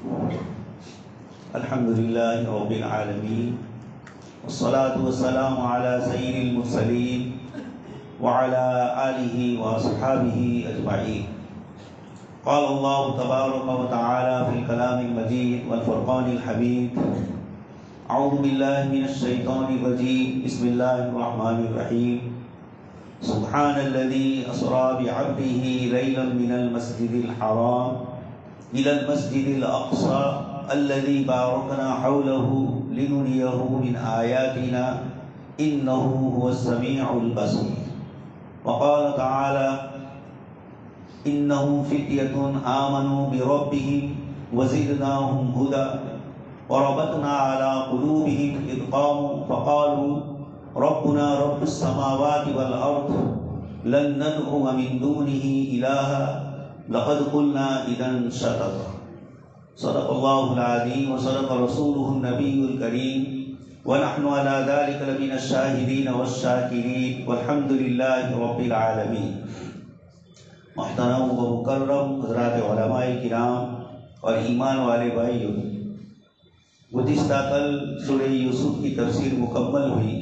الحمد لله رب العالمين والصلاة والسلام على سيد المرسلين وعلى آله وأصحابه أجمعين. قال الله تبارك وتعالى في الكلام المجيد والفرقان الحميد: أعوذ بالله من الشيطان الرجيم، بسم الله الرحمن الرحيم. سبحان الذي أسرى بعبده ليلا من المسجد الحرام إلى المسجد الأقصى الذي باركنا حوله لنريه من آياتنا إنه هو السميع البصير. وقال تعالى: إنهم فتية آمنوا بربهم وزدناهم هدى وربطنا على قلوبهم إذ قاموا فقالوا ربنا رب السماوات والأرض لن ندعو من دونه إلها لقد قلنا إذا شططا. صدق الله العظيم وصدق رسوله النبي الكريم ونحن على ذلك لمن الشاهدين والشاكرين والحمد لله رب العالمين. محترم و مکرم حضرات علماء کرام اور ایمان والے بھائیوں، گزشتہ کل سورہ یوسف کی تفسیر مکمل ہوئی.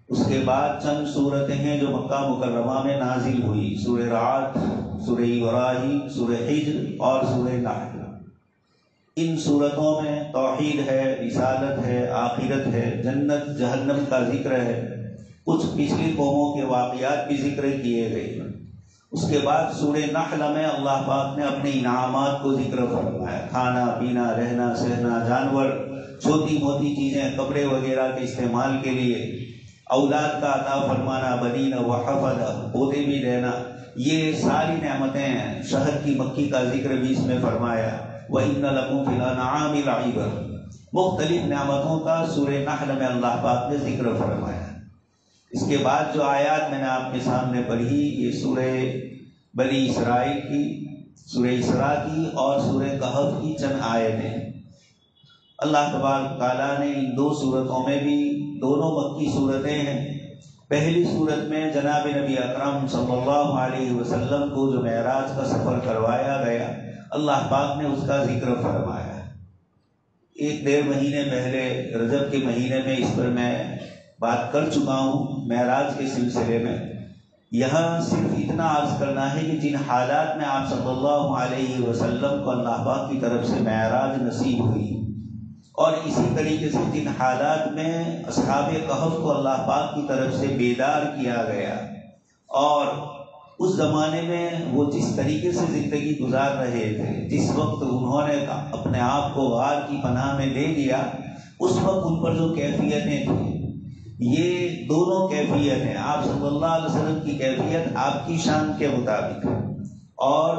اس کے بعد چند صورتیں ہیں جو مکہ مکرمہ میں نازل ہوئی: سورہ رعد، سورہ ابراہیم، سورہ حجر اور سورہ نحل. ان صورتوں میں توحید ہے، رسالت ہے، آخرت ہے، جنت جہنم کا ذکر ہے. کچھ پچھلی قوموں کے واقعات بھی ذکر کیے گئے. اس کے بعد سورہ نحل میں اللہ پاک نے اپنے انعامات کو ذکر فرمایا: کھانا پینا، رہنا سہنا، جانور، چھوٹی موٹی چیزیں، کپڑے وغیرہ کے استعمال کے لیے، اولاد کا عطا فرمانا، بنین و حفظ، پودے بھی رہنا، یہ ساری نعمتیں ہیں. شہد کی مکھی کا ذکر بھی اس میں فرمایا. وَإِنَّ لَكُمْ فِي الْأَنْعَامِ لَعِبْرَةً. مختلف نعمتوں کا سورہ نحل میں اللہ پاک نے ذکر فرمایا. اس کے بعد جو آیات میں نے آپ کے سامنے پڑھی، یہ سورہ بنی اسرائیل کی، سورہ اسراء کی اور سورہ کہف کی چند آیتیں. اللہ تبارک تعالیٰ نے ان دو صورتوں میں بھی، دونوں مکی صورتیں ہیں. پہلی صورت میں جناب نبی اکرم صلی اللہ علیہ وسلم کو جو معراج کا سفر کروایا گیا، اللہ پاک نے اس کا ذکر فرمایا. 1-1.5 مہینے پہلے رجب کے مہینے میں اس پر میں بات کر چکا ہوں معراج کے سلسلے میں. یہاں صرف اتنا عرض کرنا ہے کہ جن حالات میں آپ صلی اللہ علیہ وسلم کو اللہ پاک کی طرف سے معراج نصیب ہوئی، اور اسی طریقے سے جن حالات میں اصحاب کہف کو اللہ پاک کی طرف سے بیدار کیا گیا، اور اس زمانے میں وہ جس طریقے سے زندگی گزار رہے تھے، جس وقت انہوں نے اپنے آپ کو غار کی پناہ میں دے دیا، اس وقت ان پر جو کیفیتیں تھیں، یہ دونوں کیفیتیں، آپ صلی اللہ علیہ وسلم کی کیفیت آپ کی شان کے مطابق، اور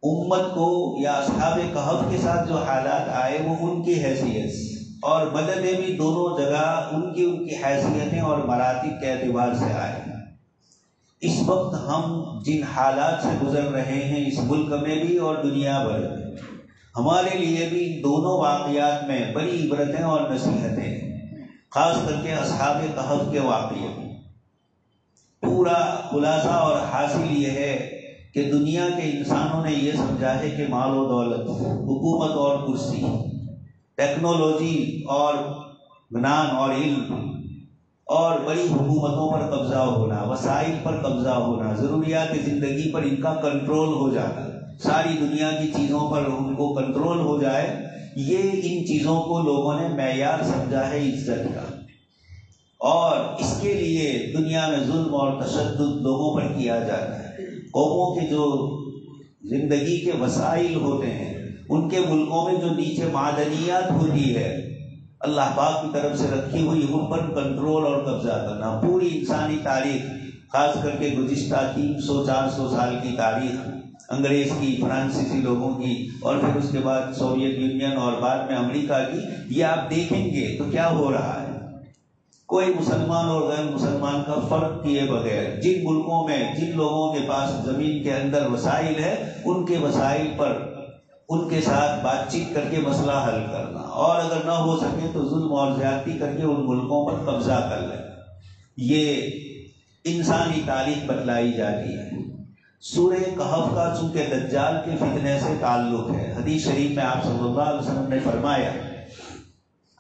امت کو یا اصحاب کہف کے ساتھ جو حالات آئے وہ ان کی حیثیت سے، اور مدد بھی دونوں جگہ ان کی حیثیتیں اور مراتب کے اعتبار سے آئے. اس وقت ہم جن حالات سے گزر رہے ہیں اس ملک میں بھی اور دنیا بھر میں، ہمارے لیے بھی دونوں واقعات میں بڑی عبرتیں اور نصیحتیں ہیں. خاص کر کے اصحاب کہف کے واقعے میں پورا خلاصہ اور حاصل یہ ہے کہ دنیا کے انسانوں نے یہ سمجھا ہے کہ مال و دولت، حکومت اور کرسی، ٹیکنالوجی اور گنان اور علم اور بڑی حکومتوں پر قبضہ ہونا، وسائل پر قبضہ ہونا، ضروریات زندگی پر ان کا کنٹرول ہو جانا، ساری دنیا کی چیزوں پر ان کو کنٹرول ہو جائے، یہ ان چیزوں کو لوگوں نے معیار سمجھا ہے عزت کا. اور اس کے لیے دنیا میں ظلم اور تشدد لوگوں پر کیا جاتا ہے. قوموں کے جو زندگی کے وسائل ہوتے ہیں، ان کے ملکوں میں جو نیچے معدنیات ہوتی ہے، اللہ پاک کی طرف سے رکھی ہوئی، ان پر کنٹرول اور قبضہ کرنا. پوری انسانی تاریخ، خاص کر کے گزشتہ 300-400 سال کی تاریخ، انگریز کی، فرانسیسی لوگوں کی، اور پھر اس کے بعد سوویت یونین اور بعد میں امریکہ کی، یہ آپ دیکھیں گے تو کیا ہو رہا ہے. کوئی مسلمان اور غیر مسلمان کا فرق کیے بغیر جن ملکوں میں جن لوگوں کے پاس زمین کے اندر وسائل ہے، ان کے وسائل پر ان کے ساتھ بات چیت کر کے مسئلہ حل کرنا، اور اگر نہ ہو سکے تو ظلم اور زیادتی کر کے ان ملکوں پر قبضہ کر لینا. یہ انسانی تاریخ بتلائی جاتی ہے. سورہ کہف کا چونکہ دجال کے فتنے سے تعلق ہے، حدیث شریف میں آپ صلی اللہ علیہ وسلم نے فرمایا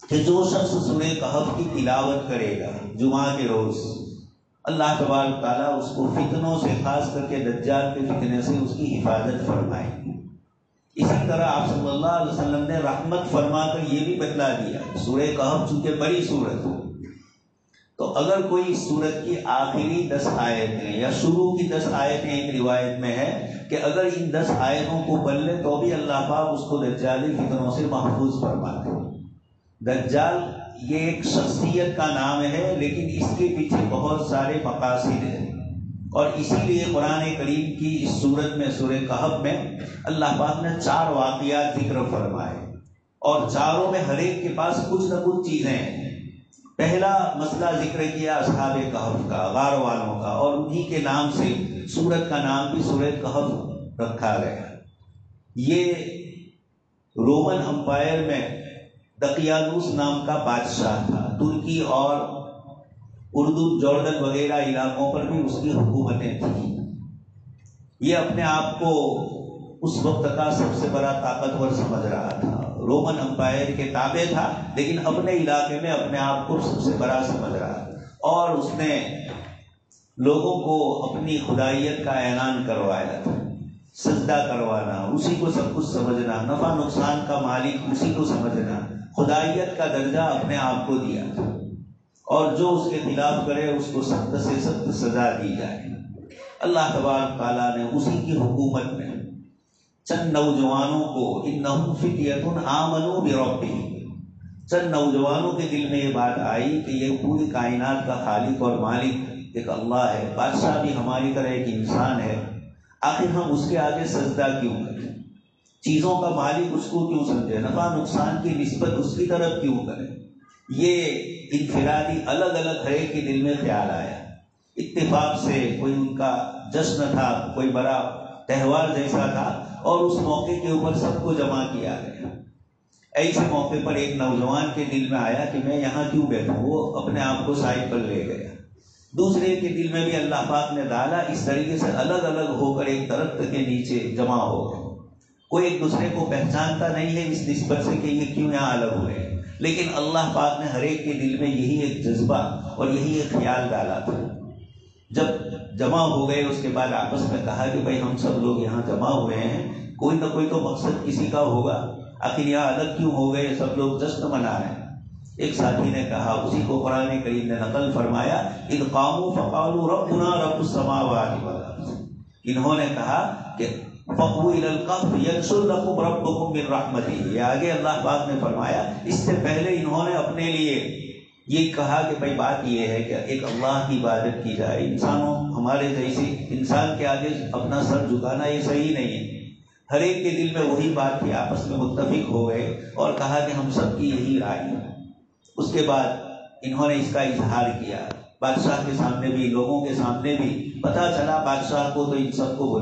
کہ جو شخص سورہ کہف کی تلاوت کرے گا جمعہ کے روز، اللہ تبارک تعالیٰ اس کو فتنوں سے، خاص کر کے دجال کے فتنے سے اس کی حفاظت فرمائے گی۔ اسی طرح آپ صلی اللہ علیہ وسلم نے رحمت فرما کر یہ بھی بتلا دیا، سورہ کہف چونکہ بڑی سورت ہے تو اگر کوئی اس سورت کی آخری 10 آیتیں یا شروع کی 10 آیتیں، ایک روایت میں ہے کہ اگر ان 10 آیتوں کو پڑھ لے تو بھی اللہ پاک اس کو دجالی فتنوں سے محفوظ فرماتے ہیں۔ دجال یہ ایک شخصیت کا نام ہے، لیکن اس کے پیچھے بہت سارے مقاصد ہیں، اور اسی لیے قرآن کریم کی اس سورت میں، سورہ کہف میں، اللہ پاک نے 4 واقعات ذکر فرمائے، اور چاروں میں ہر ایک کے پاس کچھ نہ کچھ چیزیں ہیں۔ پہلا مسئلہ ذکر کیا اصحاب کہف کا، غار والوں کا، اور انہی کے نام سے سورت کا نام بھی سورہ کہف رکھا گیا۔ یہ رومن امپائر میں دقیانوس نام کا بادشاہ تھا، ترکی اور اردن، جوردن وغیرہ علاقوں پر بھی اس کی حکومتیں تھیں۔ یہ اپنے آپ کو اس وقت کا سب سے بڑا طاقتور سمجھ رہا تھا، رومن امپائر کے تابع تھا، لیکن اپنے علاقے میں اپنے آپ کو سب سے بڑا سمجھ رہا تھا، اور اس نے لوگوں کو اپنی خدائیت کا اعلان کروایا تھا، سجدہ کروانا، اسی کو سب کچھ سمجھنا، نفع نقصان کا مالک اسی کو سمجھنا، خدائیت کا درجہ اپنے آپ کو دیا تھا، اور جو اس کے خلاف کرے اس کو سخت سے سخت سزا دی جائے۔ اللہ تبارک تعالیٰ نے اسی کی حکومت میں چند نوجوانوں کو، انہم فتیۃ آمنوا بربہم، چند نوجوانوں کے دل میں یہ بات آئی کہ یہ پوری کائنات کا خالق اور مالک ایک اللہ ہے، بادشاہ بھی ہماری طرح ایک انسان ہے، آخر ہم اس کے آگے سجدہ کیوں کریں، چیزوں کا مالک اس کو کیوں سمجھے، نفع نقصان کی نسبت اس کی طرف کیوں کریں۔ یہ انفرادی الگ الگ ہر ایک کے دل میں خیال آیا، اتفاق سے کوئی ان کا جشن تھا، کوئی بڑا تہوار جیسا تھا، اور اس موقع کے اوپر سب کو جمع کیا گیا۔ ایسے موقع پر ایک نوجوان کے دل میں آیا کہ میں یہاں کیوں بیٹھوں، وہ اپنے آپ کو سائڈ پر لے گیا۔ دوسرے کے دل میں بھی اللہ پاک نے ڈالا، اس طریقے سے الگ الگ ہو کر ایک درخت کے نیچے جمع ہو گئے۔ کوئی ایک دوسرے کو پہچانتا نہیں ہے اس نسبت سے کہ یہ کیوں یہاں الگ ہوئے، لیکن اللہ پاک نے ہر ایک کے دل میں یہی ایک جذبہ اور یہی ایک خیال ڈالا تھا۔ جب جمع ہو گئے اس کے بعد آپس میں کہا کہ بھائی ہم سب لوگ یہاں جمع ہوئے ہیں، کوئی نہ کوئی تو مقصد کسی کا ہوگا، آخر یہاں الگ کیوں ہو گئے، سب لوگ جشن منا رہے ہیں۔ ایک ساتھی نے کہا، اسی کو قرآن کریم نے نقل فرمایا، اذ قاموا فقالوا ربنا رب السماوات والارض، انہوں نے کہا کہ فَأْوُوا إِلَى الْكَهْفِ يَنشُرْ لَكُمْ رَبُّكُم مِّن رَحْمَتِهِ، یہ آگے اللہ پاک نے فرمایا۔ اس سے پہلے انہوں نے اپنے لیے یہ کہا کہ بھائی بات یہ ہے کہ ایک اللہ کی عبادت کی جائے، انسانوں ہمارے جیسے انسان کے آگے اپنا سر جھکانا یہ صحیح نہیں ہے۔ ہر ایک کے دل میں وہی بات تھی، آپس میں متفق ہو گئے اور کہا کہ ہم سب کی یہی رائے ہے۔ اس کے بعد انہوں نے اس کا اظہار کیا، بادشاہ کے سامنے بھی، لوگوں کے سامنے بھی، پتہ چلا بادشاہ کو تو ان سب کو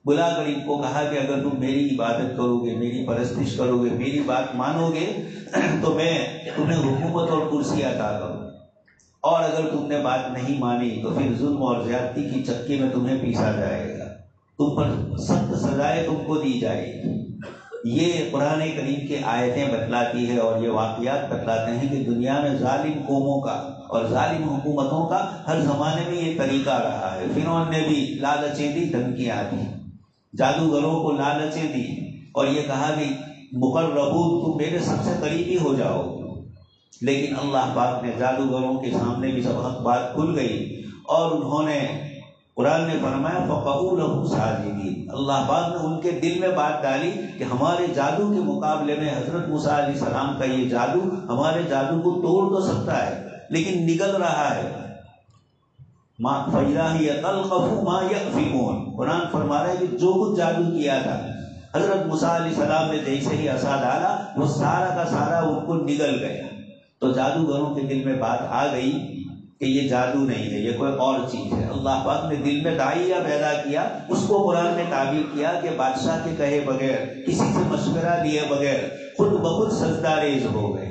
بلا کر ان کو کہا کہ اگر تم میری عبادت کرو گے، میری پرستش کرو گے، میری بات مانو گے تو میں تمہیں حکومت اور کرسی عطا کروں، اور اگر تم نے بات نہیں مانی تو پھر ظلم اور زیادتی کی چکی میں تمہیں پیسا جائے گا، تم پر سخت سزائیں تم کو دی جائے گی۔ یہ قرآن کریم کی آیتیں بتلاتی ہے اور یہ واقعات بتلاتے ہیں کہ دنیا میں ظالم قوموں کا اور ظالم حکومتوں کا ہر زمانے میں یہ طریقہ رہا ہے۔ فرعون نے بھی لالچیں دی، دھمکیاں دی، جادوگروں کو لالچیں دی، اور یہ کہا کہ مقربون تم میرے سب سے قریبی ہو جاؤ، لیکن اللہ پاک نے جادوگروں کے سامنے بھی سب حق بات کھل گئی، اور انہوں نے، قرآن نے فرمایا فَقَعُوا لَهُ سَاجِدِينَ، اللہ پاک نے ان کے دل میں بات ڈالی کہ ہمارے جادو کے مقابلے میں حضرت موسیٰ علیہ السلام کا یہ جادو ہمارے جادو کو توڑ تو سکتا ہے لیکن نگل رہا ہے۔ فَإِذَا هِيَ تَلْقَفُ مَا يَأْفِكُونَ، قرآن فرما رہا ہے کہ جو کچھ جادو کیا تھا حضرت موسیٰ علیہ السلام نے جیسے ہی عصا ڈالا وہ سارا کا سارا ان کو نگل گیا۔ تو جادوگروں کے دل میں بات آ گئی کہ یہ جادو نہیں ہے، یہ کوئی اور چیز ہے۔ اللہ پاک نے دل میں داعیہ پیدا کیا، اس کو قرآن نے تعبیر کیا کہ بادشاہ کے کہے بغیر، کسی سے مشورہ لیے بغیر خود بخود سجدہ ریز ہو گئے،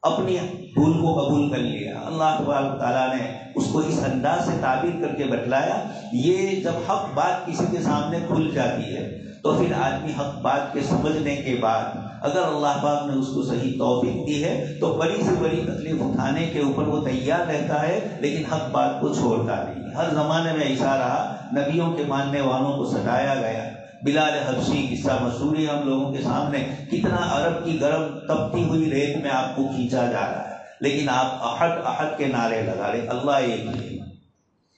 اپنی بھول کو قبول کر لیا۔ اللہ تبارک تعالیٰ نے اس کو اس انداز سے تعبیر کر کے بتلایا، یہ جب حق بات کسی کے سامنے کھل جاتی ہے تو پھر آدمی حق بات کے سمجھنے کے بعد اگر اللہ پاک نے اس کو صحیح توفیق دی ہے تو بڑی سے بڑی تکلیف اٹھانے کے اوپر وہ تیار رہتا ہے، لیکن حق بات کو چھوڑتا نہیں۔ ہر زمانے میں ایسا رہا، نبیوں کے ماننے والوں کو ستایا گیا۔ بلال حبشی قصہ مشہور ہے ہم لوگوں کے سامنے، کتنا عرب کی گرم تپتی ہوئی ریت میں آپ کو کھینچا جا رہا ہے، لیکن آپ احد احد کے نعرے لگا رہے، اللہ ایک ہے۔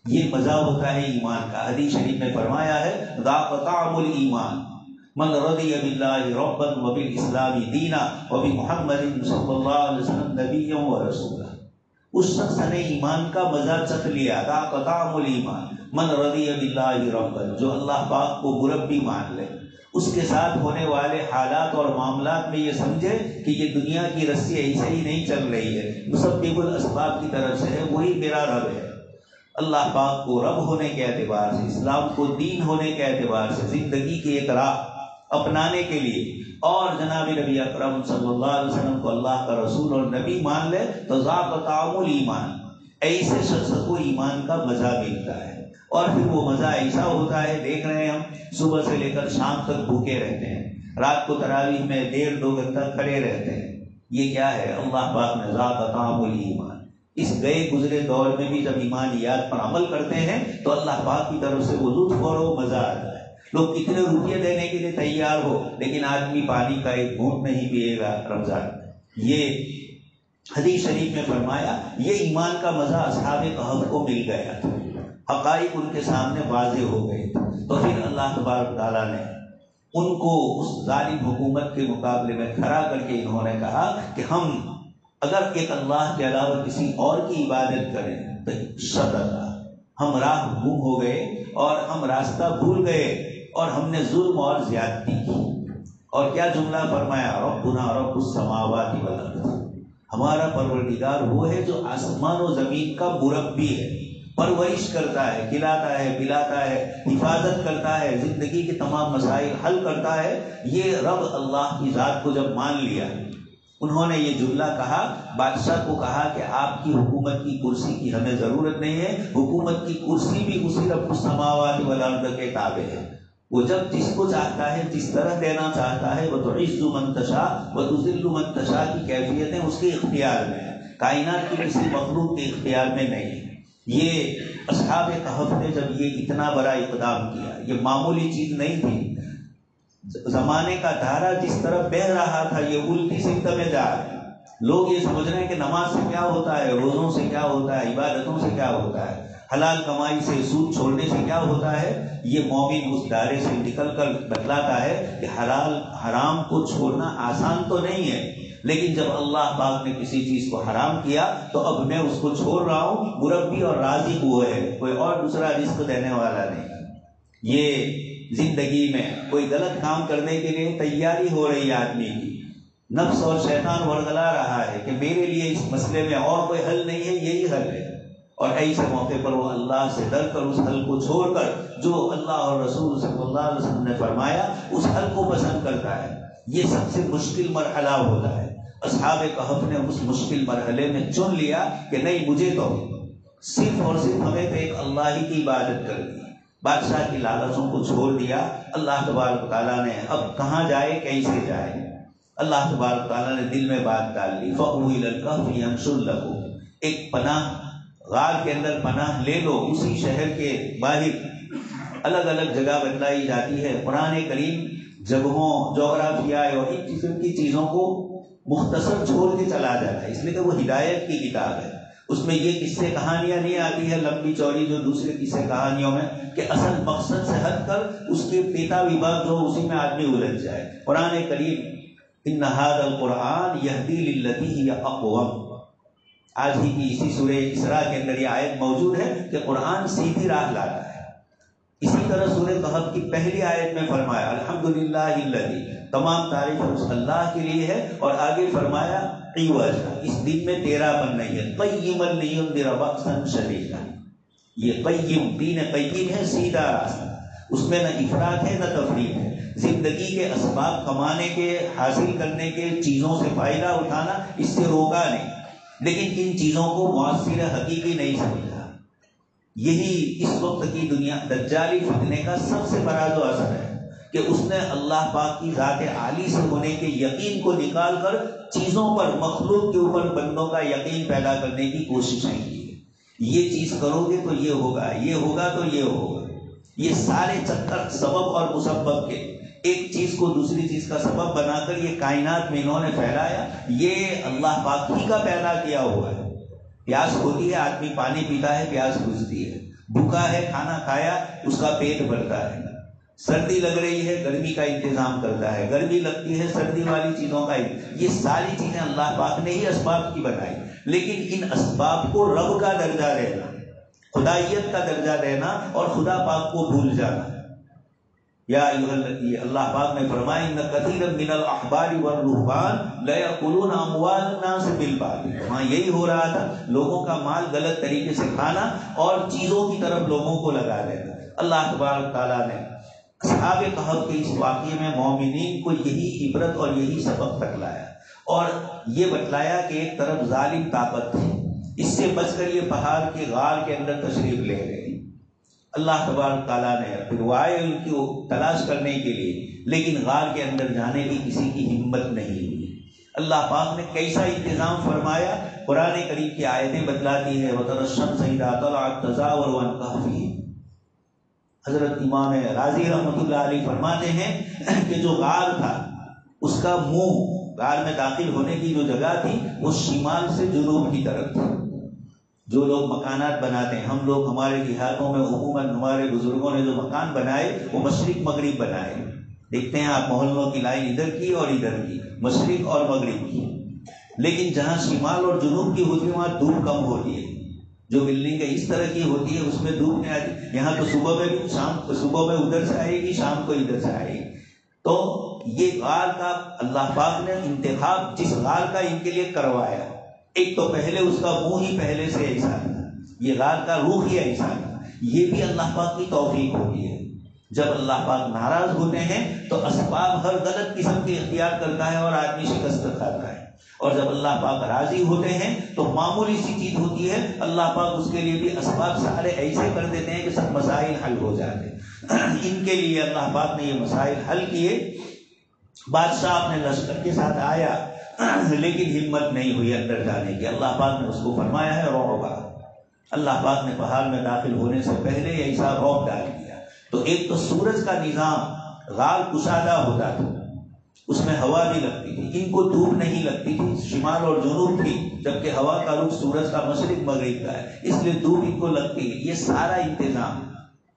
یہ مزہ ہوتا ہے ایمان کا۔ حدیث شریف میں فرمایا ہے ذاق طعم الایمان من رضی باللہ ربا وبالاسلام دینا وبمحمد صلی اللہ علیہ وسلم نبیا ورسولا۔ اس شخص نے ایمان کا مزہ چکھ لیا، ذاق طعم الایمان من رضی باللہ ربا، جو اللہ پاک کو مربی مان لے، اس کے ساتھ ہونے والے حالات اور معاملات میں یہ سمجھے کہ یہ دنیا کی رسی ایسے ہی نہیں چل رہی ہے، مسبب الاسباب کی طرف سے ہے، وہی میرا رب ہے۔ اللہ پاک کو رب ہونے کے اعتبار سے، اسلام کو دین ہونے کے اعتبار سے، زندگی کی ایک راہ اپنانے کے لیے، اور جناب نبی اکرم صلی اللہ علیہ وسلم کو اللہ کا رسول اور نبی مان لے تو ذاق طعم الایمان، ایسے شخص کو ایمان کا مزہ ملتا ہے۔ اور پھر وہ مزہ ایسا ہوتا ہے، دیکھ رہے ہیں ہم صبح سے لے کر شام تک بھوکے رہتے ہیں، رات کو تراویح میں 1.5-2 گھنٹہ کھڑے رہتے ہیں، یہ کیا ہے؟ اللہ پاک نے ذاق طعم الایمان۔ اس گئے گزرے دور میں بھی جب ایمانیات پر عمل کرتے ہیں تو اللہ پاک کی طرف سے وہ لطف اور وہ مزہ آتا ہے۔ لوگ کتنے روپیے دینے کے لیے تیار ہو، لیکن آدمی پانی کا ایک گھونٹ نہیں پیے گا رمضان میں۔ یہ حدیث شریف میں فرمایا، یہ ایمان کا مزہ اصحاب کہف کو مل گیا تھا، حقائق ان کے سامنے واضح ہو گئے تھے، تو پھر اللہ تبارک تعالیٰ نے ان کو اس ظالم حکومت کے مقابلے میں کھڑا کر کے انہوں نے کہا کہ ہم اگر ایک اللہ کے علاوہ کسی اور کی عبادت کریں تو صدقہ، ہم راہ گم ہو گئے اور ہم راستہ بھول گئے اور ہم نے ظلم اور زیادتی کی۔ اور کیا جملہ فرمایا، ربنا رب السماوات والارض، ہمارا پروردگار وہ ہے جو آسمان و زمین کا مربی ہے، پرورش کرتا ہے، کھلاتا ہے، پلاتا ہے، حفاظت کرتا ہے، زندگی کے تمام مسائل حل کرتا ہے۔ یہ رب اللہ کی ذات کو جب مان لیا، انہوں نے یہ جملہ کہا، بادشاہ کو کہا کہ آپ کی حکومت کی کرسی کی ہمیں ضرورت نہیں ہے، حکومت کی کرسی بھی اسی رب السماوات والارض کے تابع ہے، وہ جب جس کو چاہتا ہے جس طرح دینا چاہتا ہے، وہ تعز من تشاء و تذل من تشاء کی کیفیتیں اس کے اختیار میں ہیں، کائنات کی کسی مخلوق کے اختیار میں نہیں ہے۔ یہ اصحاب کہف نے جب یہ اتنا بڑا اقدام کیا، یہ معمولی چیز نہیں تھی، زمانے کا دھارا جس طرح بہہ رہا تھا یہ الٹی سمت میں جا رہے ہیں۔ لوگ یہ سمجھ رہے ہیں کہ نماز سے کیا ہوتا ہے، روزوں سے کیا ہوتا ہے، عبادتوں سے کیا ہوتا ہے، حلال کمائی سے، سود چھوڑنے سے کیا ہوتا ہے۔ یہ مومن اس دائرے سے نکل کر بتلاتا ہے کہ حلال حرام کو چھوڑنا آسان تو نہیں ہے، لیکن جب اللہ پاک نے کسی چیز کو حرام کیا تو اب میں اس کو چھوڑ رہا ہوں، مربی اور رازق وہ ہے، کوئی اور دوسرا رزق دینے والا نہیں۔ یہ زندگی میں کوئی غلط کام کرنے کے لیے تیاری ہو رہی ہے آدمی کی، نفس اور شیطان ورغلا رہا ہے کہ میرے لیے اس مسئلے میں اور کوئی حل نہیں ہے، یہی حل ہے، اور ایسے موقع پر وہ اللہ سے ڈر کر اس حل کو چھوڑ کر جو اللہ اور رسول صلی اللہ علیہ وسلم نے فرمایا اس حل کو پسند کرتا ہے۔ یہ سب سے مشکل مرحلہ ہوتا ہے۔ اصحاب کہف نے اس مشکل مرحلے میں چن لیا کہ نہیں، مجھے تو صرف اور صرف ہمیں تو ایک اللہ ہی کی عبادت کرنی ہے، بادشاہ کی لالچوں کو چھوڑ دیا۔ اللہ تبارک تعالیٰ نے اب کہاں جائے، کیسے جائے، اللہ تبارک تعالیٰ نے دل میں بات ڈال لی، فَأْوُوا إِلَى الْكَهْفِ يَنشُرْ لَكُمْ، ایک پناہ غار کے اندر پناہ لے لو۔ اسی شہر کے باہر الگ الگ جگہ بتلائی جاتی ہے، قرآن کریم جگہوں، جغرافیہ اور ان قسم کی چیزوں کو مختصر چھوڑ کے چلا جاتا ہے، اس لیے کہ وہ ہدایت کی کتاب ہے۔ اس میں یہ قصے کہانیاں نہیں آتی ہے لمبی چوڑی جو دوسرے قصے کہانیوں میں، کہ اصل مقصد سے ہٹ کر اس کے پیتا وباغ جو اسی میں آدمی الجھ جائے۔ قرآن کریم ان ھذا القرآن یہدی للتی ہی اقوم، آج ہی کی اسی سورہ اسراء کے اندر یہ آیت موجود ہے کہ قرآن سیدھی راہ لاتا ہے۔ اسی طرح سورہ کہف کی پہلی آیت میں فرمایا الحمدللہ الذی، تمام تعریف اس اللہ کے لیے ہے، اور آگے فرمایا عوجا، اس دن میں تیرا پن نہیں ہے، قیما لینذر بأسا شدیدا، یہ قیم دین قیم ہے، سیدھا راستہ، اس میں نہ افراط ہے نہ تفریط ہے۔ زندگی کے اسباب کمانے کے، حاصل کرنے کے، چیزوں سے فائدہ اٹھانا، اس سے روکا نہیں، لیکن ان چیزوں کو مؤثر حقیقی نہیں سمجھا۔ یہی اس وقت کی دنیا دجالی فتنے کا سب سے بڑا جو اثر ہے کہ اس نے اللہ پاک کی ذات عالی سے ہونے کے یقین کو نکال کر چیزوں پر، مخلوق کے اوپر بندوں کا یقین پیدا کرنے کی کوششیں کی۔ یہ چیز کرو گے تو یہ ہوگا، یہ ہوگا تو یہ ہوگا۔ یہ سارے چکر سبب اور مسبب کے، ایک چیز کو دوسری چیز کا سبب بنا کر یہ کائنات میں انہوں نے پھیلایا، یہ اللہ پاک ہی کا پیدا کیا ہوا ہے۔ پیاس ہوتی ہے، آدمی پانی پیتا ہے، پیاس بجھتی ہے، بھوکا ہے، کھانا کھایا، اس کا پیٹ بھرتا ہے، سردی لگ رہی ہے، گرمی کا انتظام کرتا ہے، گرمی لگتی ہے، سردی والی چیزوں کا، یہ ساری چیزیں اللہ پاک نے ہی اسباب کی بنائی۔ لیکن ان اسباب کو رب کا درجہ دینا، خدائیت کا درجہ دینا اور خدا پاک کو بھول جانا۔ یا اللہ پاک نے فرمایا ان کثیر من الاحبار والرهبان ليأكلون اموال الناس بالباطل، وہاں یہی ہو رہا تھا، لوگوں کا مال غلط طریقے سے کھانا اور چیزوں کی طرف لوگوں کو لگا دینا۔ اللہ تبارک تعالیٰ نے اصحاب کہف کے اس واقعے میں مومنین کو یہی عبرت اور یہی سبق بتلایا، اور یہ بتلایا کہ ایک طرف ظالم طاقت تھی، اس سے بچ کر یہ پہاڑ کے غار کے اندر تشریف لے گئے۔ اللہ تبارک تعالیٰ نے پھر وہ آئے ان کو تلاش کرنے کے لیے، لیکن غار کے اندر جانے کی کسی کی ہمت نہیں ہوئی۔ اللہ پاک نے کیسا انتظام فرمایا، قرآن کریم کی آیتیں بتلاتی ہے وَتَرَى الشَّمْسَ إِذَا طَلَعَتْ تَزَاوَرُ عَنْ كَهْفِهِمْ۔ حضرت امام راضی رحمۃ اللہ علیہ فرماتے ہیں کہ جو غار تھا اس کا منہ، غار میں داخل ہونے کی جو جگہ تھی وہ شمال سے جنوب کی طرف تھی۔ جو لوگ مکانات بناتے ہیں، ہم لوگ ہمارے دیہاتوں میں عموماً ہمارے بزرگوں نے جو مکان بنائے وہ مشرق مغرب بنائے، دیکھتے ہیں آپ محلوں کی لائن ادھر کی اور ادھر کی، مشرق اور مغرب کی، لیکن جہاں شمال اور جنوب کی ہوتی ہے وہاں دھوپ کم ہوتی ہے۔ جو بلڈنگ اس طرح کی ہوتی ہے اس میں دھوپ نہیں آتی، یہاں تو صبح میں بھی صبح میں ادھر سے آئے گی، شام کو ادھر سے آئے گی۔ تو یہ غار کا اللہ پاک نے انتخاب جس غار کا ان کے لیے کروایا، ایک تو پہلے اس کا منہ ہی پہلے سے ایسا تھا، یہ غار کا روح ہی ایسا تھا۔ یہ بھی اللہ پاک کی توفیق ہوتی ہے، جب اللہ پاک ناراض ہوتے ہیں تو اسباب ہر غلط قسم کے اختیار کرتا ہے اور آدمی شکست کھاتا ہے، اور جب اللہ پاک راضی ہوتے ہیں تو معمولی سی چیز ہوتی ہے، اللہ پاک اس کے لیے بھی اسباب سارے ایسے کر دیتے ہیں کہ سب مسائل حل ہو جاتے ہیں۔ ان کے لیے اللہ پاک نے یہ مسائل حل کیے۔ بادشاہ اپنے لشکر کے ساتھ آیا لیکن ہمت نہیں ہوئی اندر جانے کی۔ اللہ پاک نے اس کو فرمایا ہے رعبا، اللہ پاک نے پہاڑ میں داخل ہونے سے پہلے ایسا رعب ڈال دیا۔ تو ایک تو سورج کا نظام، غار کشادہ ہوتا تھا، اس میں ہوا بھی لگتی تھی، ان کو دھوپ نہیں لگتی تھی، شمال اور جنوب تھی، جبکہ ہوا کا رخ سورج کا مشرق مغرب کا ہے، اس لیے دھوپ ان کو لگتی ہے۔ یہ سارا انتظام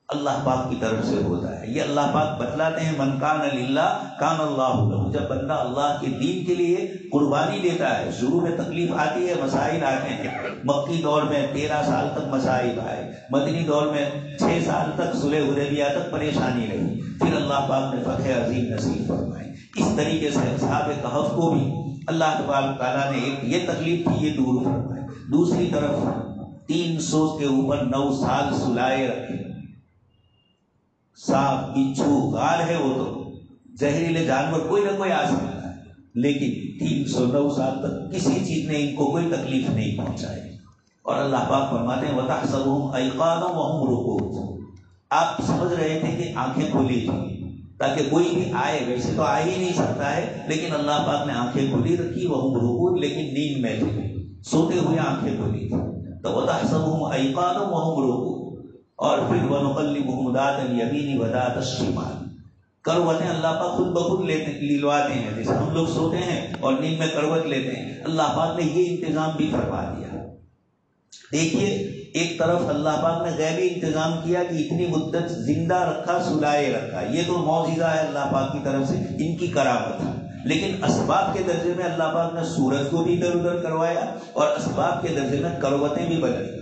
اللہ پاک کی طرف سے ہوتا ہے۔ یہ اللہ پاک بتلاتے ہیں من کان للہ کان اللہ لہ، جب بندہ اللہ کے دین کے لیے قربانی دیتا ہے، شروع میں تکلیف آتی ہے، مسائل آتے ہیں، مکی دور میں 13 سال تک مسائل آئے، مدنی دور میں 6 سال تک صلح حدیبیہ تک پریشانی رہی، پھر اللہ پاک نے فتح عظیم نصیب فرمائی۔ اس طریقے سے اصحاب کہف کو بھی اللہ تبارک تعالیٰ نے ایک یہ تکلیف تھی یہ دور فرمائی، دوسری طرف 300 کے اوپر 9 سال سلائے رکھے، سانپ بچھو غار ہے، وہ تو زہریلے جانور کوئی نہ کوئی آ سکتا ہے، لیکن 309 سال تک کسی چیز نے ان کو کوئی تکلیف نہیں پہنچائی۔ اور اللہ پاک فرماتے ہیں وَتَحْسَبُهُمْ أَيْقَاظًا وَهُمْ رُقُودٌ، آپ سمجھ رہے تھے کہ آنکھیں کھلی تھی تاکہ کوئی بھی آئے، ویسے تو آ ہی نہیں سکتا ہے، لیکن اللہ پاک نے آنکھیں کھلی رکھی، وَهُمْ رُقُود، لیکن نیند میں تھے، سوتے ہوئے آنکھیں کھلی تھی۔ تو وَتَحْسَبُهُمْ أَيْقَاظًا وَهُمْ رُقُود، اور پھر وَنُقَلِّبُهُمْ ذَاتَ الْيَمِينِ وَذَاتَ الشِّمَالِ، کروٹیں اللہ پاک خود بخود للواتے ہیں، جیسے ہم لوگ سوتے ہیں اور نیند میں کروٹ لیتے ہیں، اللہ پاک نے یہ انتظام بھی فرما دیا۔ دیکھیے ایک طرف اللہ پاک نے غیبی انتظام کیا کہ اتنی مدت زندہ رکھا، سلائے رکھا، یہ تو معجزہ ہے اللہ پاک کی طرف سے، ان کی کرامت ہے، لیکن اسباب کے درجے میں اللہ پاک نے سورج کو بھی ادھر ادھر کروایا اور اسباب کے درجے میں کروٹیں بھی بدل۔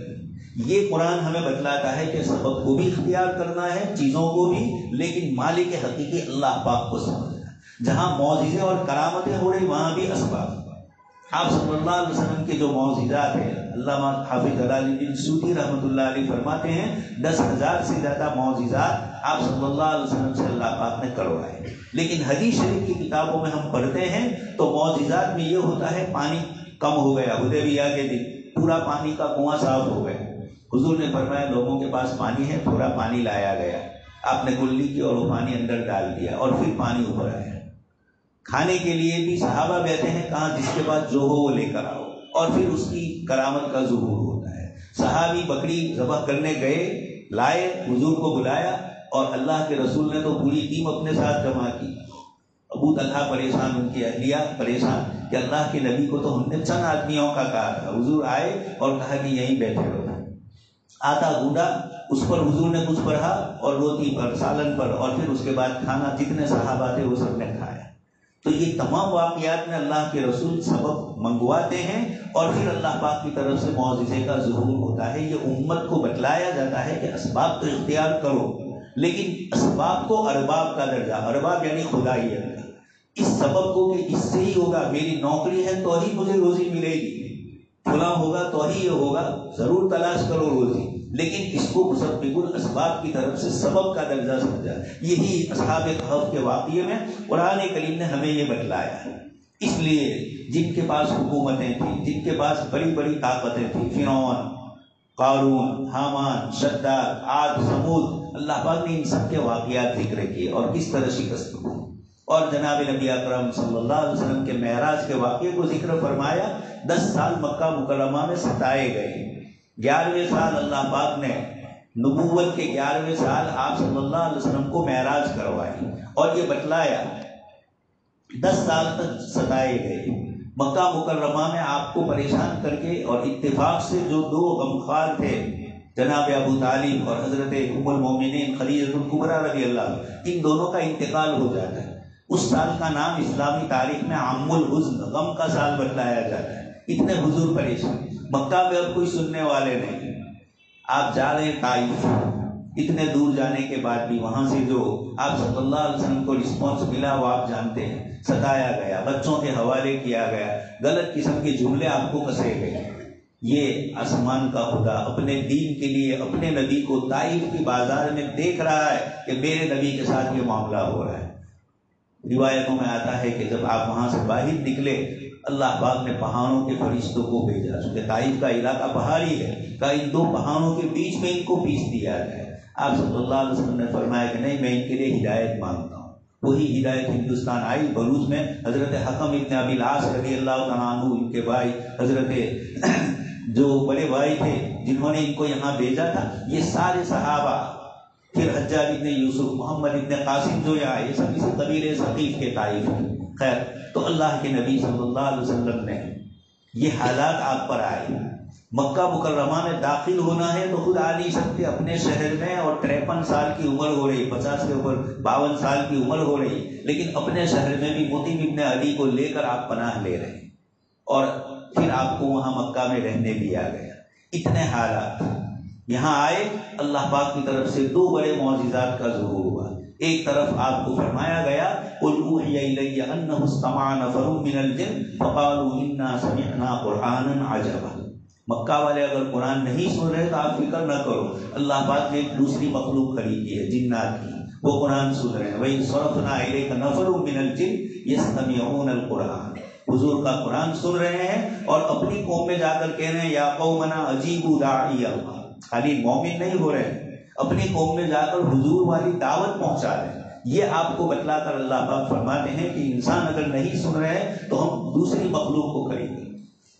یہ قرآن ہمیں بتلاتا ہے کہ سبب کو بھی اختیار کرنا ہے، چیزوں کو بھی، لیکن مالک حقیقی اللہ پاک کو سمجھنا۔ جہاں معجزے اور کرامتیں ہو رہی وہاں بھی اسباب۔ آپ صلی اللہ علیہ وسلم کے جو معجزات ہیں، علامہ حافظ جلال الدین سیوطی رحمۃ اللہ علیہ فرماتے ہیں 10,000 سے زیادہ معجزات آپ صلی اللہ علیہ وسلم سے اللہ پاک نے کروائے، لیکن حدیث شریف کی کتابوں میں ہم پڑھتے ہیں تو معجزات میں یہ ہوتا ہے پانی کم ہو گیا، حدیبیہ کے دن پورا پانی کا کنواں صاف ہو گیا۔ حضور نے فرمایا لوگوں کے پاس پانی ہے، تھوڑا پانی لایا گیا، آپ نے کلی کی اور وہ پانی اندر ڈال دیا اور پھر پانی اوپر آیا۔ کھانے کے لیے بھی صحابہ کہتے ہیں کہاں جس کے پاس جو ہو وہ لے کر آؤ، اور پھر اس کی کرامت کا ظہور ہوتا ہے۔ صحابی بکری ذبح کرنے گئے، لائے، حضور کو بلایا، اور اللہ کے رسول نے تو پوری ٹیم اپنے ساتھ جمع کی۔ ابو طلحہ پریشان، ان کی اہلیہ پریشان کہ اللہ کے نبی کو تو ہم نے چند آدمیوں کا کہا تھا۔ حضور آئے اور کہا کہ یہیں بیٹھے رہو۔ آٹا گونڈا، اس پر حضور نے کچھ پڑھا، اور روٹی پر، سالن پر، اور پھر اس کے بعد کھانا جتنے صحابہ تھے وہ سب نے کھایا۔ تو یہ تمام واقعات میں اللہ کے رسول سبب منگواتے ہیں، اور پھر اللہ پاک کی طرف سے معجزے کا ظہور ہوتا ہے۔ یہ امت کو بتلایا جاتا ہے کہ اسباب تو اختیار کرو، لیکن اسباب کو ارباب کا درجہ، ارباب یعنی خدائیت کا، اس سبب کو کہ اس سے ہی ہوگا، میری نوکری ہے تو ہی مجھے روزی ملے گی، فلاں ہوگا تو ہی یہ ہوگا، ضرور تلاش کرو روزی، لیکن اس کو مسبب الاسباب کی طرف سے سبب کا درجہ سمجھا۔ یہی اصحاب کہف کے واقعے میں قرآن کریم نے ہمیں یہ بتلایا ہے۔ اس لیے جن کے پاس حکومتیں تھیں، جن کے پاس بڑی بڑی طاقتیں تھیں، فرعون، قارون، حامان، شداد، عاد، ثمود، اللہ پاک نے ان سب کے واقعات ذکر کیے اور کس طرح شکست ہوئی۔ اور جناب نبی اکرم صلی اللہ علیہ وسلم کے معراج کے واقعے کو ذکر فرمایا۔ 10 سال مکہ مکرمہ میں ستائے گئے، 11ویں سال اللہ پاک نے نبوت کے 11ویں سال آپ صلی اللہ علیہ وسلم کو معراج کروائی، اور یہ بتلایا 10 سال تک ستائے گئے مکہ مکرمہ میں آپ کو پریشان کر کے، اور اتفاق سے جو 2 غمخوار تھے جناب ابو طالب اور حضرت ام المومنین خدیجہ الکبریٰ رضی اللہ عنہ، ان دونوں کا انتقال ہو جاتا ہے۔ اس سال کا نام اسلامی تاریخ میں عام الحزن، غم کا سال بتلایا جاتا ہے۔ اتنے حضور پریشان، مکہ میں اب کوئی سننے والے نہیں، آپ جا رہے ہیں طائف، اتنے دور جانے کے بعد بھی وہاں سے جو آپ صلی اللہ علیہ وسلم کو رسپانس ملا وہ آپ جانتے ہیں، ستایا گیا، بچوں کے حوالے کیا گیا، غلط قسم کے جملے آپ کو کسے گئے۔ یہ آسمان کا خدا اپنے دین کے لیے اپنے نبی کو طائف کی بازار میں دیکھ رہا ہے کہ میرے نبی کے ساتھ یہ معاملہ ہو رہا ہے۔ روایتوں میں آتا ہے کہ جب آپ وہاں سے باہر نکلے، اللہ پاک نے پہاڑوں کے فرشتوں کو بھیجا، چونکہ طائف کا علاقہ پہاڑی ہے، کہ ان 2 پہاڑوں کے بیچ میں ان کو پیس دیا جائے۔ آپ صلی اللہ علیہ وسلم نے فرمایا کہ نہیں، میں ان کے لیے ہدایت مانگتا ہوں۔ وہی ہدایت ہندوستان آئی، بلوچ میں حضرت حکم ابن ابی العاص رضی اللہ تعالیٰ عنہ، ان کے بھائی حضرت جو بڑے بھائی تھے جنہوں نے ان کو یہاں بھیجا تھا، یہ سارے صحابہ، پھر حجاج ابن یوسف، محمد ابن قاسم جو یہاں، یہ سب اسی قبیلے ثقیف کے طائف ہیں۔ خیر، تو اللہ کے نبی صلی اللہ علیہ وسلم نے یہ حالات آپ پر آئے، مکہ مکرمہ میں داخل ہونا ہے تو خود آ نہیں سکتے اپنے شہر میں، اور 53 سال کی عمر ہو رہی، 50 کے اوپر 52 سال کی عمر ہو رہی، لیکن اپنے شہر میں بھی مطعم ابن عدی کو لے کر آپ پناہ لے رہے ہیں، اور پھر آپ کو وہاں مکہ میں رہنے دیا گیا۔ اتنے حالات یہاں آئے، اللہ پاک کی طرف سے 2 بڑے معجزات کا ظہور ہوا۔ ایک طرف آپ کو فرمایا گیا قُلْ أُوحِيَ إِلَيَّ أَنَّهُ اسْتَمَعَ نَفَرٌ مِّنَ الْجِنِّ فَقَالُوا إِنَّا سَمِعْنَا قُرْآنًا عَجَبًا۔ مکہ والے اگر قرآن نہیں سن رہے تو آپ فکر نہ کرو، اللہ پاک نے ایک دوسری مخلوق کھڑی کی ہے، جنات کی، وہ قرآن سن رہے ہیں۔ وَإِذْ صَرَفْنَا إِلَيْكَ نَفَرٌ مِّنَ الْجِنِّ يَسْتَمِعُونَ الْقُرْآنَ۔ حضور کا قرآن سن رہے ہیں اور اپنی قوم میں جا کر کہہ رہے ہیں یا قومنا اجیبوا داعی اللہ۔ خالی مومن نہیں ہو رہے ہیں، اپنی قوم میں جا کر حضور والی دعوت پہنچا رہے ہیں۔ یہ آپ کو بتلا کر اللہ پاک فرماتے ہیں کہ انسان اگر نہیں سن رہے ہیں تو ہم دوسری مخلوق کو کھڑی کریں۔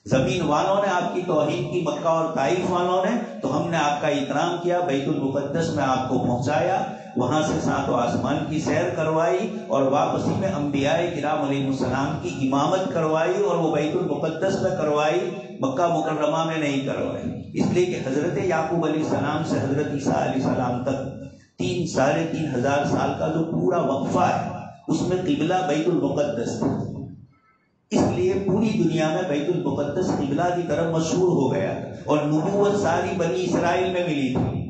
زمین والوں نے آپ کی توحید کی، مکہ اور طائف والوں نے، تو ہم نے آپ کا اکرام کیا، بیت المقدس میں آپ کو پہنچایا، وہاں سے 7 آسمان کی سیر کروائی، اور واپسی میں انبیاء کرام علیہ السلام کی امامت کروائی، اور وہ بیت المقدس میں کروائی، مکہ مکرمہ میں نہیں کروائی۔ اس لیے کہ حضرت یعقوب علیہ السلام سے حضرت عیسیٰ علیہ السلام تک 3-3.5 ہزار سال کا جو پورا وقفہ ہے، اس میں قبلہ بیت المقدس تھا۔ اس لیے پوری دنیا میں بیت المقدس قبلہ کی طرف مشہور ہو گیا، اور نبوت ساری بنی اسرائیل میں ملی تھی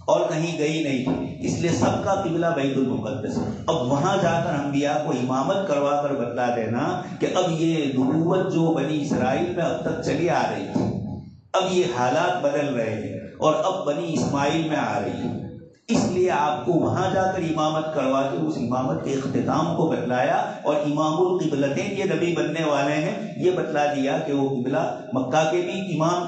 اور کہیں گئی نہیں تھی، اس لیے سب کا قبلہ بیت المقدس۔ اب وہاں جا کر انبیاء کو امامت کروا کر بتلا دینا کہ اب یہ نبوت جو بنی اسرائیل میں اب تک چلی آ رہی تھی، اب یہ حالات بدل رہے ہیں اور اب بنی اسماعیل میں آ رہی ہے۔ اس لیے آپ کو وہاں جا کر امامت کروا کے اس امامت کے اختتام کو بتلایا، اور امام القبلتین یہ نبی بننے والے ہیں، یہ بتلا دیا کہ وہ قبلہ مکہ کے بھی امام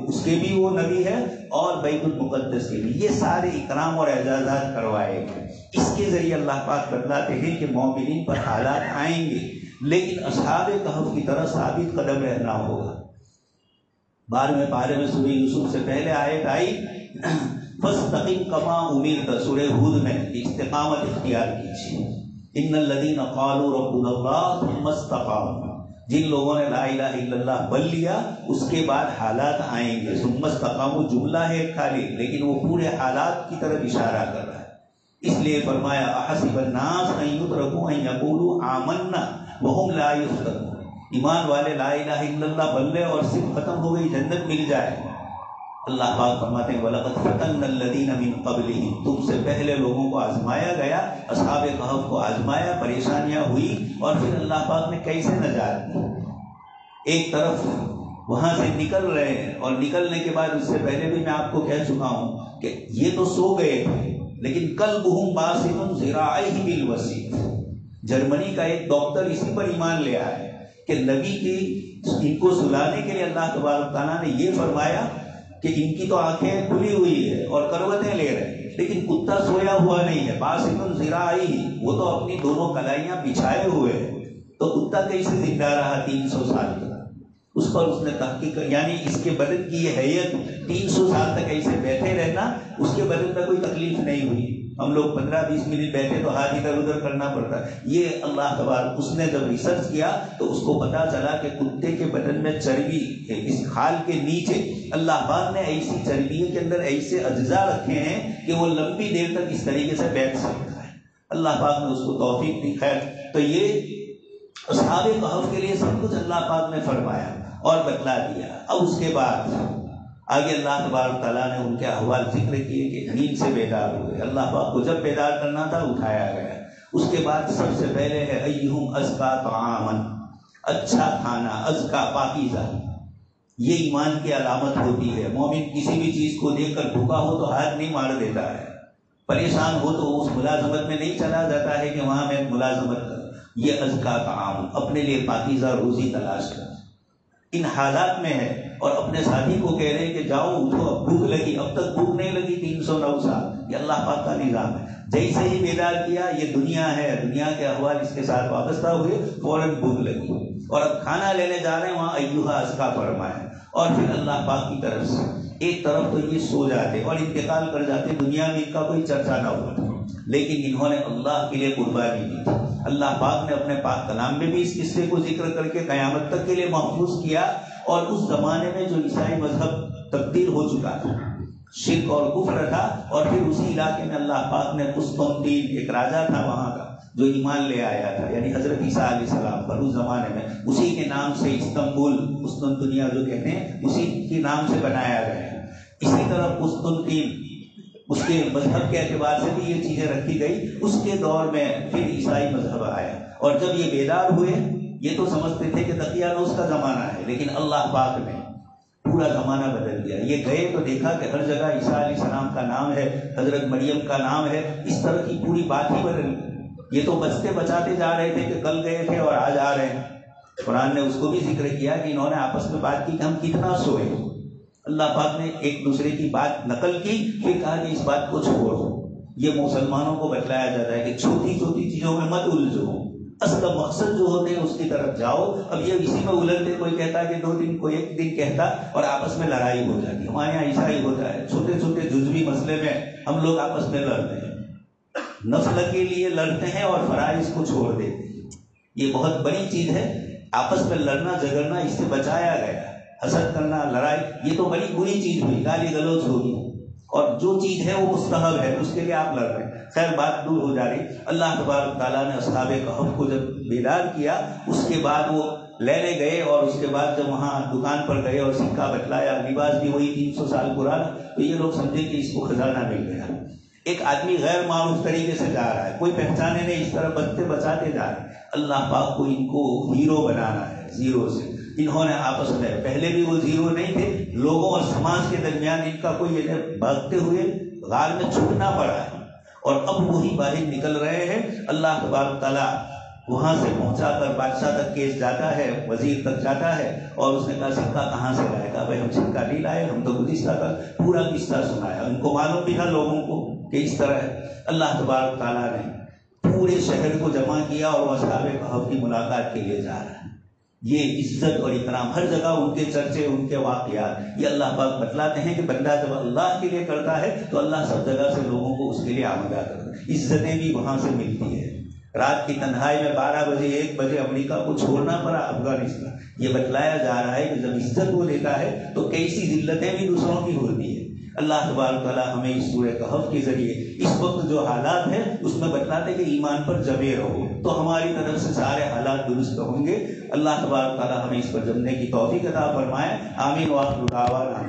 اس کے بھی وہ نبی ہے، اور بیت المقدس کے بھی۔ یہ سارے اکرام اور اعزازات کروائے گئے۔ اس کے ذریعے اللہ پاک بتلاتے ہیں کہ مومنین پر حالات آئیں گے، لیکن اصحاب کہف کی طرح ثابت قدم رہنا ہوگا۔ 12ویں پارے میں سورہ یوسف سے پہلے آیت آئی فاستقم کما امرت، سورہ ہود میں استقامت اختیار کیجیے۔ ان الذین قالوا ربنا اللہ ثم استقاموا، جن لوگوں نے لا الہ الا اللہ بول لیا اس کے بعد حالات آئیں گے۔ ثم استقاموا جملہ ہے خالی، لیکن وہ پورے حالات کی طرف اشارہ کر رہا ہے۔ اس لیے فرمایا احسب الناس ان یترکوا ان یقولوا آمنا وهم لا یفتنون، ایمان والے لا الہ الا اللہ بول لے اور صرف ختم ہو گئی، جنت مل جائے۔ اللہ پاک فرماتے ہیں وَلَقَدْ فَتَنَّا الَّذِينَ مِن قَبْلِهِمْ، تم سے پہلے لوگوں کو آزمایا گیا، اصحاب کہف کو آزمایا، پریشانیاں ہوئی، اور پھر اللہ پاک نے کیسے نجات دی۔ ایک طرف وہاں سے نکل رہے ہیں، اور نکلنے کے بعد اس سے پہلے بھی میں آپ کو کہہ چکا ہوں کہ یہ تو سو گئے تھے، لیکن قلبهم باسط ذراعیہ بالوسیط۔ جرمنی کا ایک ڈاکٹر اسی پر ایمان لے آیا کہ نبی کی ان کو سلانے کے لیے اللہ تبارک تعالیٰ نے یہ فرمایا کہ ان کی تو آنکھیں کھلی ہوئی ہے اور کروٹیں لے رہے ہیں، لیکن کتا سویا ہوا نہیں ہے، باسط ذراعیہ، وہ تو اپنی دونوں کلائیاں بچھائے ہوئے ہیں، تو کتا کیسے زندہ رہا 300 سال تک؟ اس پر اس نے تحقیق، یعنی اس کے بدن کی یہ حیت 300 سال تک ایسے بیٹھے رہنا، اس کے بدن میں کوئی تکلیف نہیں ہوئی۔ ہم لوگ 15-20 منٹ بیٹھے تو ہاتھ ادھر ادھر کرنا پڑتا ہے۔ یہ اللہ تبارک اس نے جب ریسرچ کیا تو اس کو پتا چلا کہ کتے کے بدن میں چربی ہے، اس کھال کے نیچے اللہ پاک نے ایسی چربی کے اندر ایسے اجزاء رکھے ہیں کہ وہ لمبی دیر تک اس طریقے سے بیٹھ سکتا ہے۔ اللہ پاک نے اس کو توفیق دی۔ خیر، تو یہ اصحاب کہف کے لیے سب کچھ اللہ پاک نے فرمایا اور بتلا دیا۔ اب اس کے بعد آگے اللہ تبارک تعالیٰ نے ان کے احوال ذکر کیے کہ نیند سے بیدار ہوئے۔ اللہ پاک کو جب بیدار کرنا تھا اٹھایا گیا۔ اس کے بعد سب سے پہلے ہے ایہم ازکا طعاما، اچھا کھانا، ازکا پاکیزہ۔ یہ ایمان کی علامت ہوتی ہے۔ مومن کسی بھی چیز کو دیکھ کر بھوکا ہو تو ہاتھ نہیں مار دیتا ہے، پریشان ہو تو اس ملازمت میں نہیں چلا جاتا ہے کہ وہاں میں ملازمت کروں۔ یہ ازکا طعام، اپنے لیے پاکیزہ روزی تلاش کر، ان حالات میں ہے، اور اپنے ساتھی کو کہہ رہے ہیں کہ جاؤ اٹھو، اب بھوک لگی، اب تک بھوک نہیں لگی 309 سال۔ یہ اللہ پاک کا نظام ہے، جیسے ہی بیدار کیا یہ دنیا ہے، دنیا کے احوال اس کے ساتھ وابستہ ہوئے، فوراً بھوک لگی، اور اب کھانا لینے جا رہے ہیں، وہاں ایھا ازکا فرمایا۔ اور پھر اللہ پاک کی طرف سے ایک طرف تو یہ سو جاتے اور انتقال کر جاتے، دنیا میں ان کا کوئی چرچا نہ ہوا، لیکن انہوں نے اللہ کے لیے قربانی دی۔ اللہ پاک نے اپنے پاک کلام میں بھی اس قصے کو ذکر کر کے قیامت تک کے لیے محفوظ کیا۔ اور اس زمانے میں جو عیسائی مذہب تبدیل ہو چکا تھا، شرک اور کفر تھا، اور پھر اسی علاقے میں اللہ پاک نے قسطنطین، ایک راجا تھا وہاں کا جو ایمان لے آیا تھا، یعنی حضرت عیسیٰ علیہ السلام پر، اس زمانے میں اسی کے نام سے استنبول، قسطنطنیہ جو کہتے ہیں، اسی کے نام سے بنایا گیا۔ اسی طرح قسطنطین، اس کے مذہب کے اعتبار سے بھی یہ چیزیں رکھی گئی۔ اس کے دور میں پھر عیسائی مذہب آیا، اور جب یہ بیدار ہوئے، یہ تو سمجھتے تھے کہ دقیانوس کا زمانہ ہے، لیکن اللہ پاک نے پورا زمانہ بدل دیا۔ یہ گئے تو دیکھا کہ ہر جگہ عیسیٰ علیہ السلام کا نام ہے، حضرت مریم کا نام ہے، اس طرح کی پوری بات ہی بدل گئی۔ یہ تو بچتے بچاتے جا رہے تھے کہ کل گئے تھے اور آج آ رہے ہیں۔ قرآن نے اس کو بھی ذکر کیا کہ انہوں نے آپس میں بات کی کہ ہم کتنا سوئے۔ اللہ پاک نے ایک دوسرے کی بات نقل کی، پھر کہا کہ اس بات کو چھوڑو۔ یہ مسلمانوں کو بتلایا جاتا ہے کہ چھوٹی چھوٹی چیزوں میں مت الجھو، اصل مقصد جو ہوتے ہیں اس کی طرف جاؤ۔ اب یہ اسی میں الجھتے، کوئی کہتا ہے کہ 2 دن، کوئی 1 دن کہتا، اور آپس میں لڑائی ہو جاتی ہے۔ ہمارے یہاں ایسا ہی ہوتا ہے، چھوٹے چھوٹے جزوی مسئلے میں ہم لوگ آپس میں لڑتے ہیں، نفل کے لیے لڑتے ہیں اور فرائض کو چھوڑ دیتے ہیں۔ یہ بہت بڑی چیز ہے، آپس میں لڑنا جھگڑنا، اس سے بچایا گیا۔ حسد کرنا، لڑائی، یہ تو بڑی بری چیز ہوئی، گالی گلوچ ہوگی، اور جو چیز ہے وہ مستحب ہے، اس کے لیے آپ لڑ رہے ہیں۔ خیر، بات دور ہو جا رہی۔ اللہ تبارک تعالیٰ نے اصحاب کہف کو جب بیدار کیا، اس کے بعد وہ لینے گئے، اور اس کے بعد جب وہاں دکان پر گئے اور سکہ بتلایا، لباس بھی وہی 300 سال پرانا، تو یہ لوگ سمجھے کہ اس کو خزانہ مل گیا۔ ایک آدمی غیر معروف طریقے سے جا رہا ہے، کوئی پہچانے نہیں، اس طرح بچتے بچاتے جا رہے ہیں۔ اللہ پاک کو ان کو ہیرو بنانا ہے، زیرو سے۔ انہوں نے آپس میں، پہلے بھی وہ زیرو نہیں تھے، لوگوں اور سماج کے درمیان ان کا کوئی بھاگتے ہوئے غار میں چھپنا پڑا ہے، اور اب وہی باہر نکل رہے ہیں۔ اللہ تبارک تعالیٰ وہاں سے پہنچا کر بادشاہ تک کیس جاتا ہے، وزیر تک جاتا ہے، اور اس نے کہا سکہ کہاں سے لائے گا؟ بھائی ہم سکہ نہیں لائے، ہم تو گزشتہ کا پورا قصہ سنایا، ان کو معلوم بھی تھا لوگوں کو کہ اس طرح ہے۔ اللہ تبارک تعالیٰ نے پورے شہر کو جمع کیا اور وہ اصحاب کہف کی ملاقات کے لیے جا رہا ہے۔ یہ عزت اور اکرام، ہر جگہ ان کے چرچے، ان کے واقعات، یہ اللہ پاک بتلاتے ہیں کہ بندہ جب اللہ کے لیے کرتا ہے تو اللہ سب جگہ سے لوگوں کو اس کے لیے آمادہ کرتا ہے، عزتیں بھی وہاں سے ملتی ہے۔ رات کی تنہائی میں 12 بجے 1 بجے امریکہ کو چھوڑنا پڑا افغانستان، یہ بتلایا جا رہا ہے کہ جب عزت وہ لیتا ہے تو کیسی ذلتیں بھی دوسروں کی ہوتی ہے۔ اللہ تبارک تعالیٰ ہمیں اس سورہ کہف کے ذریعے اس وقت جو حالات ہیں اس میں بتلاتے کہ ایمان پر جمے رہو تو ہماری طرف سے سارے حالات درست ہوں گے۔ اللہ تبارک تعالیٰ ہمیں اس پر جمنے کی توفیق عطا فرمائے۔ آمین وآخر دعوانا